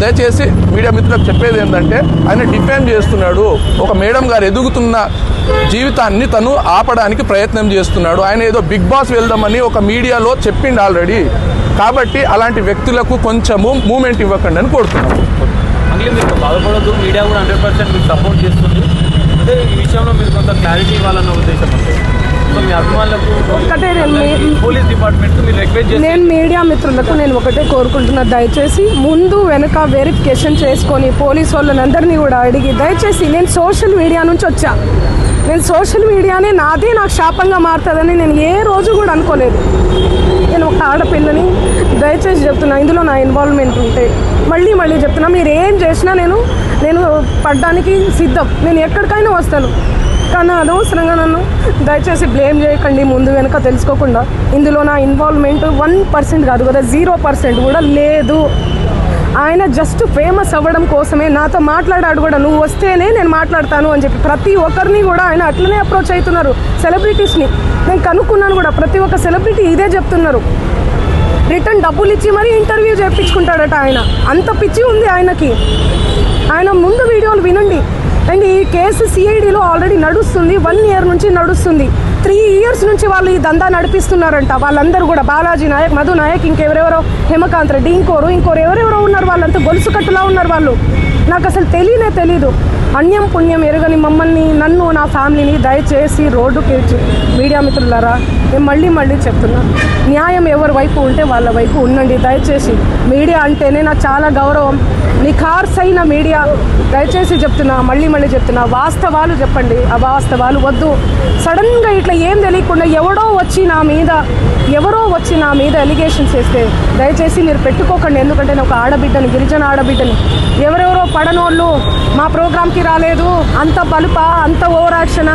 దయచేసి మీడియా మిత్రులకు చెప్పేది ఏంటంటే ఆయన డిఫేమ్ చేస్తున్నాడు. ఒక మేడం గారు ఎదుగుతున్న జీవితాన్ని తను ఆపడానికి ప్రయత్నం చేస్తున్నాడు. ఆయన ఏదో బిగ్ బాస్ వెళ్దామని ఒక మీడియాలో చెప్పిండు ఆల్రెడీ. కాబట్టి అలాంటి వ్యక్తులకు కొంచెము మూమెంట్ ఇవ్వకండి అని కోరుతున్నాము. అంటే మీరు బాధపడద్దు, మీడియా కూడా 100% మీకు సపోర్ట్ చేస్తుంది. అంటే ఈ విషయంలో మీరు కొంత క్లారిటీ ఇవ్వాలన్న ఉద్దేశం ఉంది. మీ అభిమానులకు పోలీస్ డిపార్ట్మెంట్ మీరు రిక్వెస్ట్ చేసి నేను మీడియా మిత్రులకు నేను ఒకటే కోరుకుంటున్నా, దయచేసి ముందు వెనక వెరిఫికేషన్ చేసుకొని పోలీసు వాళ్ళని అందరినీ కూడా అడిగి, దయచేసి నేను సోషల్ మీడియా నుంచి వచ్చా, నేను సోషల్ మీడియానే నాదే నాకు శాపంగా మారుతుందని నేను ఏ రోజు కూడా అనుకోలేదు. నేను ఒక ఆడపిల్లని దయచేసి చెప్తున్నా, ఇందులో నా ఇన్వాల్వ్మెంట్ ఉంటే మళ్ళీ చెప్తున్నా, మీరు ఏం చేసినా నేను పడ్డానికి సిద్ధం, నేను ఎక్కడికైనా వస్తాను. కానీ అనవసరంగా నన్ను దయచేసి బ్లేమ్ చేయకండి ముందు వెనక తెలుసుకోకుండా. ఇందులో నా ఇన్వాల్వ్మెంట్ 1% కాదు కదా, 0% కూడా లేదు. ఆయన జస్ట్ ఫేమస్ అవ్వడం కోసమే నాతో మాట్లాడాడు కూడా, నువ్వు వస్తేనే నేను మాట్లాడతాను అని చెప్పి ప్రతి ఒక్కరిని కూడా ఆయన అట్లనే అప్రోచ్ అవుతున్నారు. సెలబ్రిటీస్ని నేను కనుక్కున్నాను కూడా, ప్రతి ఒక్క సెలబ్రిటీ ఇదే చెప్తున్నారు. రిటర్న్ డబ్బులు ఇచ్చి మరీ ఇంటర్వ్యూ చేయించుకుంటాడట ఆయన, అంత పిచ్చి ఉంది ఆయనకి. ఆయన ముందు వీడియోలు వినండి. అండ్ ఈ కేసు సిఐడిలో ఆల్రెడీ నడుస్తుంది, 1 year నుంచి నడుస్తుంది. 3 years నుంచి వాళ్ళు ఈ దందా నడిపిస్తున్నారంట. వాళ్ళందరూ కూడా బాలాజీ నాయక్, మధు నాయక్, ఇంకెవరెవరో హేమకాంత్ రెడ్డి, ఇంకోరు ఎవరెవరో ఉన్నారు. వాళ్ళంతా గొలుసు కట్టులా ఉన్నారు వాళ్ళు. నాకు అసలు తెలీదు. అన్యం పుణ్యం ఎరగని మమ్మల్ని, నన్ను, నా ఫ్యామిలీని దయచేసి రోడ్డుకి ఇచ్చి మీడియా మిత్రులారా నేను మళ్ళీ చెప్తున్నా, న్యాయం ఎవరి వైపు ఉంటే వాళ్ళ వైపు ఉండండి. దయచేసి మీడియా అంటేనే నాకు చాలా గౌరవం, నిఖార్సైన మీడియా. దయచేసి చెప్తున్నా, మళ్ళీ చెప్తున్నా, వాస్తవాలు చెప్పండి, అవాస్తవాలు వద్దు. సడన్గా ఇట్లా ఏం తెలియకుండా ఎవరో వచ్చి నా మీద ఎలిగేషన్స్ వేస్తే దయచేసి మీరు పెట్టుకోకండి. ఎందుకంటే నేను ఒక ఆడబిడ్డని, గిరిజన ఆడబిడ్డని. ఎవరెవరో పడనోళ్ళు మా ప్రోగ్రామ్కి రాలేదు, అంత బలుప, అంత ఓవర్ యాక్షన్,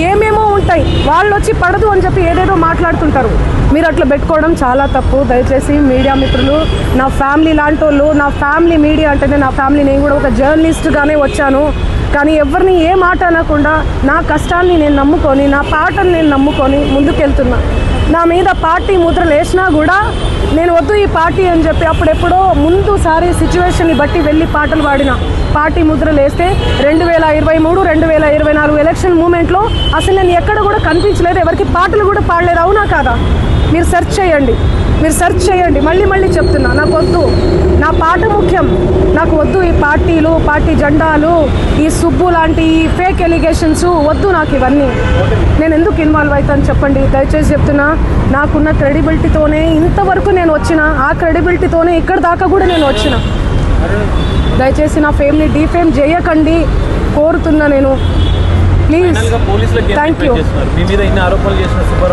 ఏమేమో ఉంటాయి. వాళ్ళు వచ్చి పడదు అని చెప్పి ఏదేదో మాట్లాడుతుంటారు. మీరు అట్లా పెట్టుకోవడం చాలా తప్పు. దయచేసి మీడియా మిత్రులు, నా ఫ్యామిలీ లాంటి వాళ్ళు, నా ఫ్యామిలీ మీడియా అంటేనే నా ఫ్యామిలీ. నేను కూడా ఒక జర్నలిస్ట్గానే వచ్చాను, కానీ ఎవరిని ఏ మాట అనకుండా నా కష్టాన్ని నేను నమ్ముకొని, నా పాటను నేను నమ్ముకొని ముందుకెళ్తున్నా. నా మీద పార్టీ ముద్రలు వేసినా కూడా నేను వద్దు ఈ పార్టీ అని చెప్పి అప్పుడెప్పుడో ముందుసారి సిచ్యువేషన్ని బట్టి వెళ్ళి పాటలు పాడిన. పార్టీ ముద్రలు వేస్తే 2023, 2024 ఎలక్షన్ మూమెంట్లో అసలు నేను ఎక్కడ కూడా కనిపించలేదు, ఎవరికి పాటలు కూడా పాడలేదు. అవునా కాదా? మీరు సెర్చ్ చేయండి. మళ్ళీ చెప్తున్నా, నాకు వద్దు, నా పాట ముఖ్యం. నాకు వద్దు ఈ పార్టీలు, పార్టీ జెండాలు, ఈ సుబ్బు లాంటి ఫేక్ ఎలిగేషన్స్ వద్దు నాకు ఇవన్నీ. నేను ఎందుకు ఇన్వాల్వ్ అవుతాను చెప్పండి? దయచేసి చెప్తున్నా, నాకున్న క్రెడిబిలిటీతోనే ఇంతవరకు నేను వచ్చిన, ఆ క్రెడిబిలిటీతోనే ఇక్కడ దాకా కూడా నేను వచ్చిన. దయచేసి నా ఫేమ్ని డిఫేమ్ చేయకండి కోరుతున్నా నేను, ప్లీజ్. Thank you.